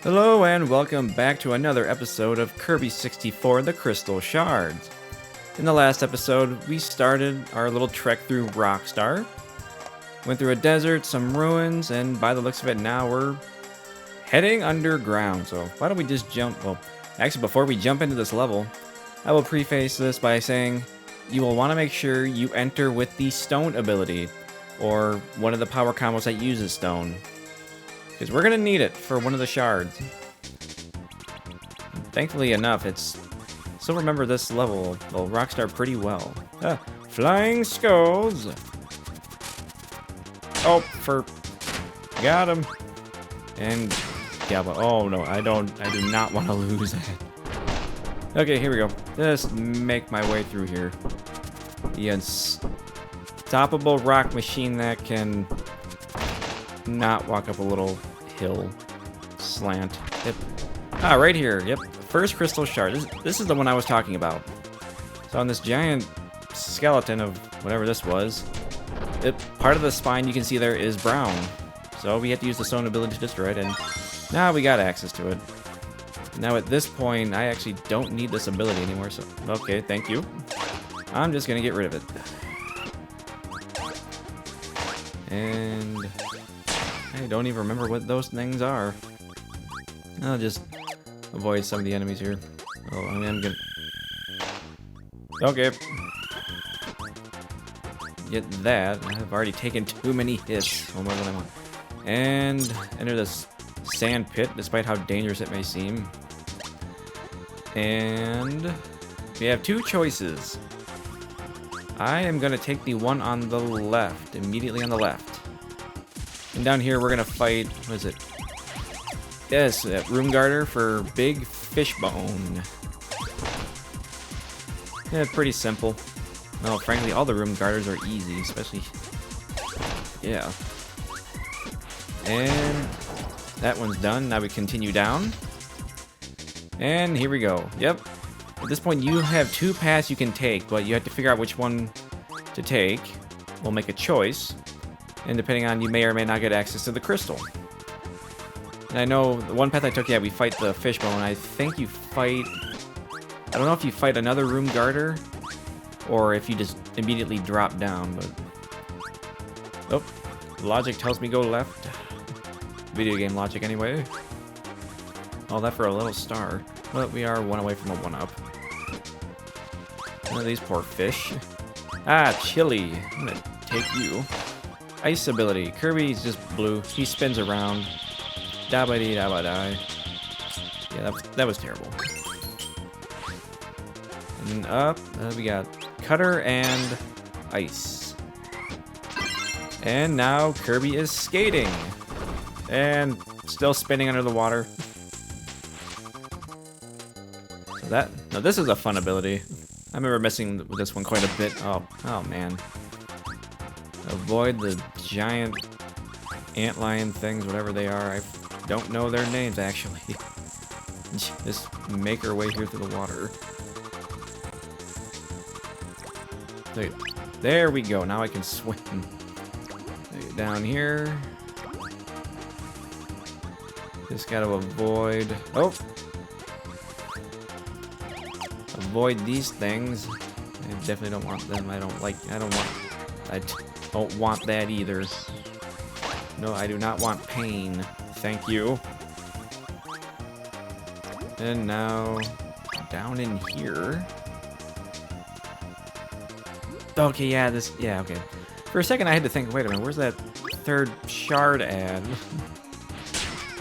Hello and welcome back to another episode of Kirby 64 The Crystal Shards. In the last episode, we started our little trek through Rockstar, went through a desert, some ruins, and by the looks of it now we're heading underground. So why don't we just jump, well, actually before we jump into this level, I will preface this by saying you will want to make sure you enter with the stone ability, or one of the power combos that uses stone. Because we're going to need it for one of the shards. Thankfully enough, still remember this level, well, Rockstar pretty well. Flying skulls! Oh, got him. And, yeah, but, oh no, I do not want to lose that. Okay, here we go. Just make my way through here. The unstoppable rock machine that can not walk up a little hill slant. Yep. Right here. Yep. First crystal shard. This is the one I was talking about. So on this giant skeleton of whatever this was, part of the spine you can see there is brown. So we had to use the stone ability to destroy it, and now we got access to it. Now at this point, I actually don't need this ability anymore, so okay, thank you. I'm just gonna get rid of it. And I don't even remember what those things are. I'll just avoid some of the enemies here. Oh, I mean, I'm gonna... Okay. Get that. I've already taken too many hits. More than I want. And enter this sand pit, despite how dangerous it may seem. And we have two choices. I am gonna take the one on the left, immediately on the left. And down here, we're gonna fight, what is it? Yes, that room guarder for Big Fishbone. Yeah, pretty simple. Well, frankly, all the room guarders are easy, especially... Yeah. And that one's done. Now we continue down. And here we go. Yep. At this point, you have two paths you can take, but you have to figure out which one to take. We'll make a choice. And depending on, you may or may not get access to the crystal. And I know the one path I took, yeah, we fight the fishbone. I think you fight... I don't know if you fight another room guarder, or if you just immediately drop down, but... Oh, logic tells me go left. Video game logic, anyway. All that for a little star. But we are one away from a one-up. One of these poor fish. Chili. I'm gonna take you. Ice ability. Kirby's just blue. He spins around. Da-ba-dee-da-ba-die. Yeah, that was terrible. And then up, we got Cutter and Ice. And now Kirby is skating. And still spinning under the water. So now this is a fun ability. I remember messing with this one quite a bit. Oh man. Avoid the giant antlion things, whatever they are. I don't know their names, actually. Just make our way here through the water. There we go. Now I can swim. Down here. Just gotta avoid... Oh! Avoid these things. I definitely don't want them. I don't want that either. No, I do not want pain. Thank you. And now, down in here. Okay, yeah, okay. For a second I had to think, wait a minute, where's that third shard ad?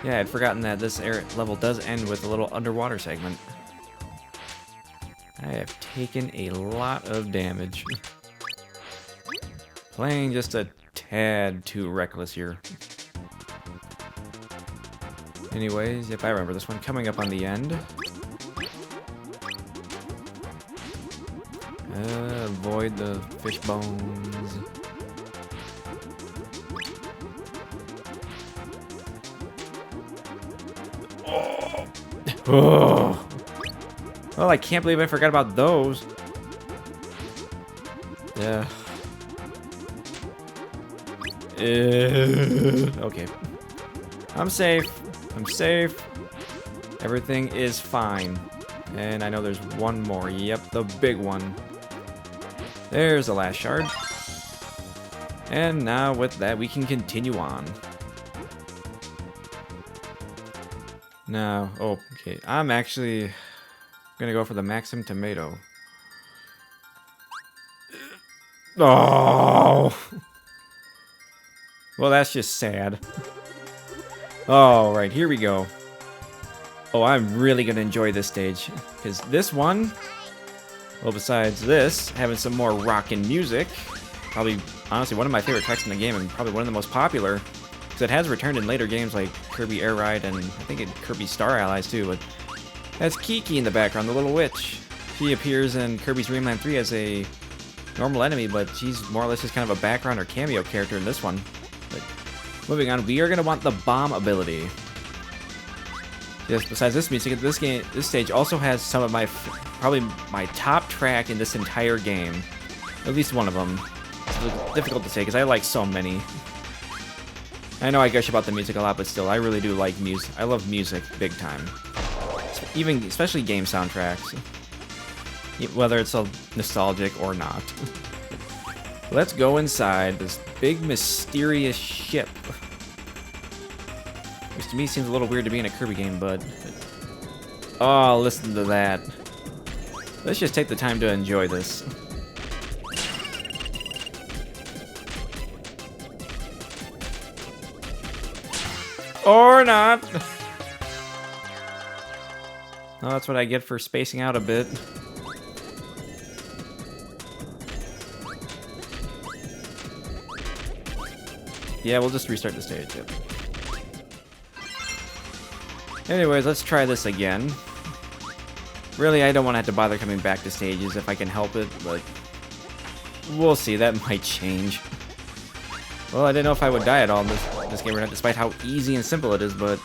Yeah, I'd forgotten that this level does end with a little underwater segment. I have taken a lot of damage. Playing just a tad too reckless here. Anyways, yep, I remember this one coming up on the end. Avoid the fish bones. Oh. Well, I can't believe I forgot about those. Yeah. Okay. I'm safe. I'm safe. Everything is fine. And I know there's one more. Yep, the big one. There's the last shard. And now with that, we can continue on. Now, oh, okay. I'm actually gonna go for the Maxim Tomato. Oh! Well, that's just sad. All right, here we go. Oh, I'm really gonna enjoy this stage. Because this one, well, besides this, having some more rockin' music, probably, honestly, one of my favorite tracks in the game, and probably one of the most popular, because it has returned in later games like Kirby Air Ride, and I think in Kirby Star Allies too, but that's Kiki in the background, the little witch. She appears in Kirby's Dream Land 3 as a normal enemy, but she's more or less just kind of a background or cameo character in this one. But moving on, we are going to want the bomb ability. Yes, besides this music, this stage also has some of my, probably my top track in this entire game. At least one of them. It's difficult to say because I like so many. I know I gush about the music a lot, but still, I really do like music. I love music big time. Even, especially game soundtracks. Whether it's nostalgic or not. Let's go inside this big mysterious ship. Which to me seems a little weird to be in a Kirby game, but... Oh, listen to that. Let's just take the time to enjoy this. Or not! Oh, that's what I get for spacing out a bit. Yeah, we'll just restart the stage. Yep. Anyways, let's try this again. Really, I don't want to have to bother coming back to stages if I can help it, but we'll see. That might change. Well, I didn't know if I would die at all in this game or not, despite how easy and simple it is, but...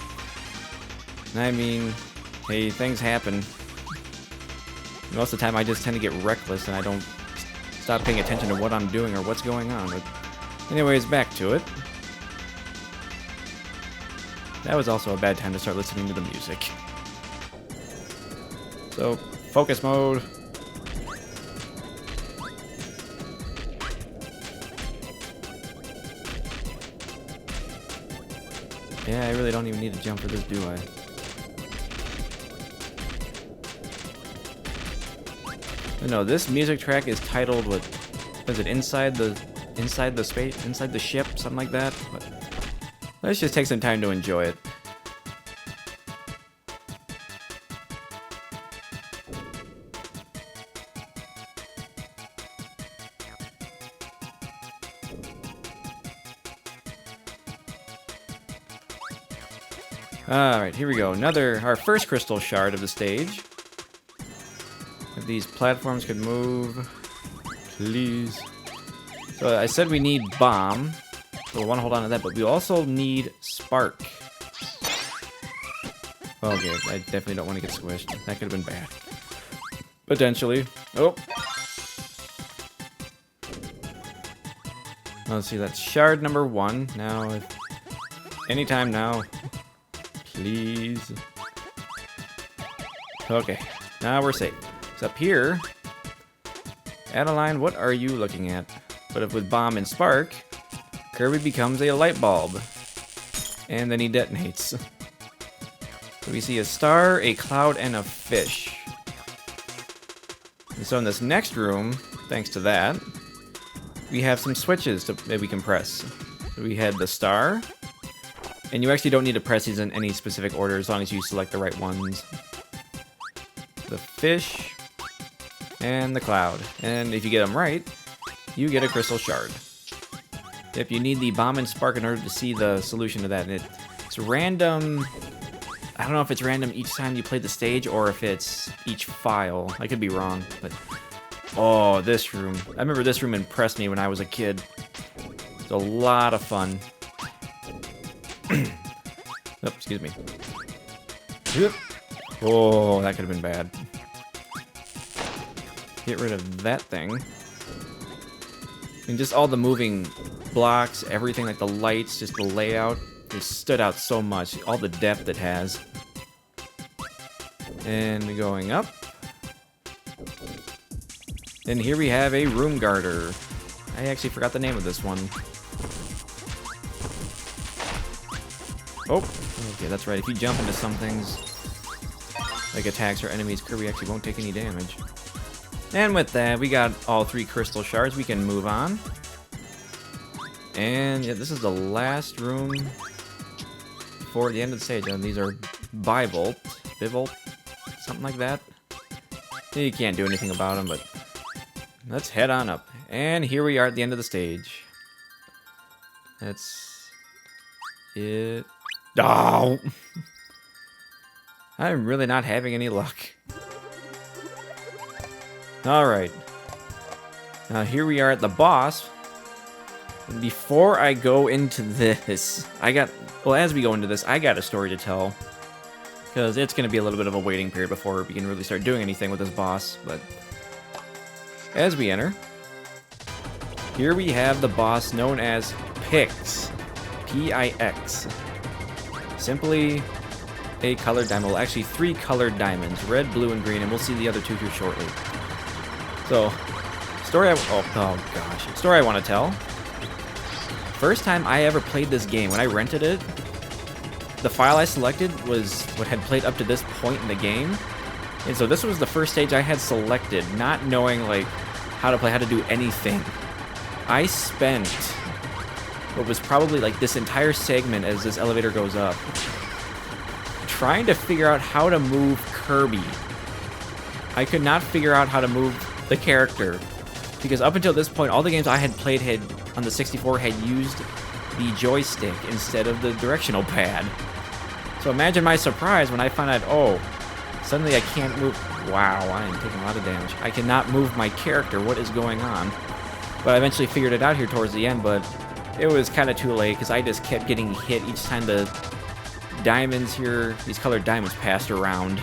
I mean, hey, things happen. Most of the time, I just tend to get reckless, and I don't stop paying attention to what I'm doing or what's going on. But anyways, back to it. That was also a bad time to start listening to the music. So, focus mode. Yeah, I really don't even need to jump for this, do I? No, this music track is titled what is it? Inside the ship, something like that. But let's just take some time to enjoy it. Alright, here we go. Our first crystal shard of the stage. If these platforms could move, please. So I said we need bomb, so we'll want to hold on to that, but we also need spark. Okay, I definitely don't want to get squished. That could have been bad. Potentially. Oh. Let's see, that's shard number 1. Now, anytime now. Please. Okay, now we're safe. It's up here. Adeline, what are you looking at? But if with bomb and spark, Kirby becomes a light bulb. And then he detonates. So we see a star, a cloud, and a fish. And so in this next room, thanks to that, we have some switches that we can press. So we had the star. And you actually don't need to press these in any specific order as long as you select the right ones. The fish and the cloud. And if you get them right, you get a crystal shard. If you need the bomb and spark in order to see the solution to that, and it's random. I don't know if it's random each time you play the stage or if it's each file. I could be wrong, but oh, this room. I remember this room impressed me when I was a kid. It's a lot of fun. Oh, excuse me. Oh, that could have been bad. Get rid of that thing. And just all the moving blocks, everything, like the lights, just the layout, it stood out so much. All the depth it has. And going up. And here we have a room guarder. I actually forgot the name of this one. Oh, okay, that's right. If you jump into some things, like attacks or enemies, Kirby actually won't take any damage. And with that, we got all 3 crystal shards. We can move on. And yeah, this is the last room for the end of the stage. And these are Bivolt, something like that. You can't do anything about them, but let's head on up. And here we are at the end of the stage. That's it. Oh! I'm really not having any luck. Alright. Now here we are at the boss. And before I go into this, as we go into this, I got a story to tell. Because it's going to be a little bit of a waiting period before we can really start doing anything with this boss. But as we enter, here we have the boss known as Pix. P-I-X. Simply a colored diamond. Well, actually 3 colored diamonds. Red, blue, and green. And we'll see the other 2 here shortly. So, story I want to tell. First time I ever played this game, when I rented it, the file I selected was what had played up to this point in the game. And so this was the first stage I had selected, not knowing like how to play, how to do anything. I spent what was probably like this entire segment as this elevator goes up trying to figure out how to move Kirby. I could not figure out how to move the character because up until this point all the games I had played on the 64 had used the joystick instead of the directional pad. So imagine my surprise when I found out, oh, suddenly I can't move. Wow, I am taking a lot of damage. I cannot move my character. What is going on? But I eventually figured it out here towards the end, but it was kind of too late because I just kept getting hit each time the diamonds here, these colored diamonds passed around.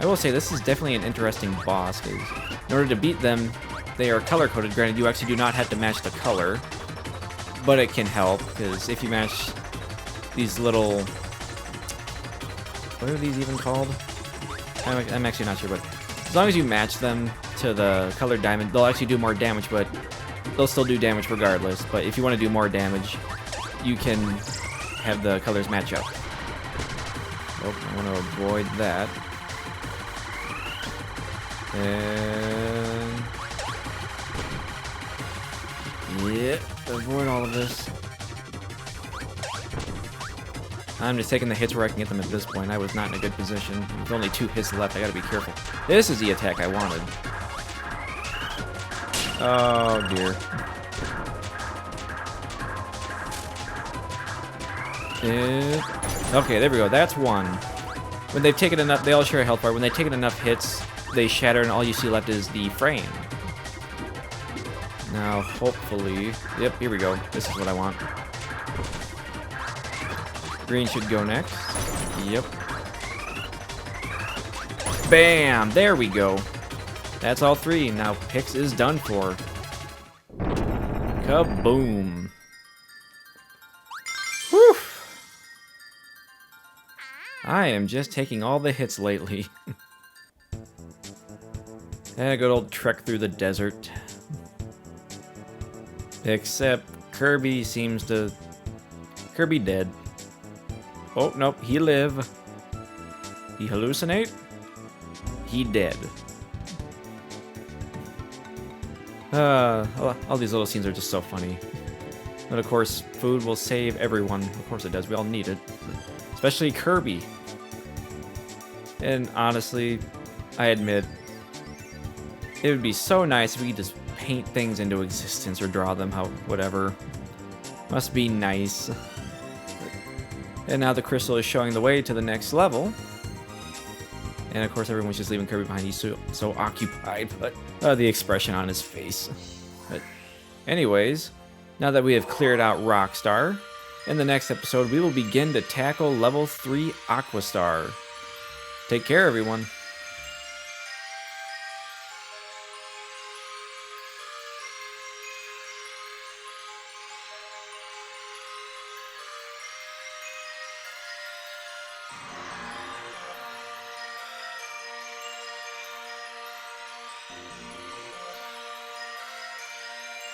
I will say this is definitely an interesting boss because in order to beat them, they are color-coded. Granted, you actually do not have to match the color, but it can help because if you match these little, what are these even called? I'm actually not sure, but as long as you match them to the colored diamond, they'll actually do more damage, but they'll still do damage regardless. But if you want to do more damage, you can have the colors match up. Oh, I want to avoid that. And yeah, avoid all of this. I'm just taking the hits where I can get them at this point. I was not in a good position. There's only 2 hits left. I gotta be careful. This is the attack I wanted. Oh dear. Okay, there we go. That's one. When they've taken enough, they all share a health bar. When they've taken enough hits, they shatter, and all you see left is the frame. Now, hopefully, yep, here we go. This is what I want. Green should go next. Yep. Bam! There we go. That's all 3. Now Pix is done for. Kaboom. Whew. I am just taking all the hits lately. And a good old trek through the desert. Except Kirby seems to... Kirby dead. Oh, nope, he live. He hallucinate? He dead. All these little scenes are just so funny. But of course, food will save everyone. Of course it does, we all need it. Especially Kirby. And honestly, I admit, it would be so nice if we could just paint things into existence or draw them, whatever. Must be nice. And now the crystal is showing the way to the next level. And of course everyone's just leaving Kirby behind. He's so occupied, but the expression on his face. But anyways, now that we have cleared out Rockstar, in the next episode we will begin to tackle level 3 Aquastar. Take care, everyone.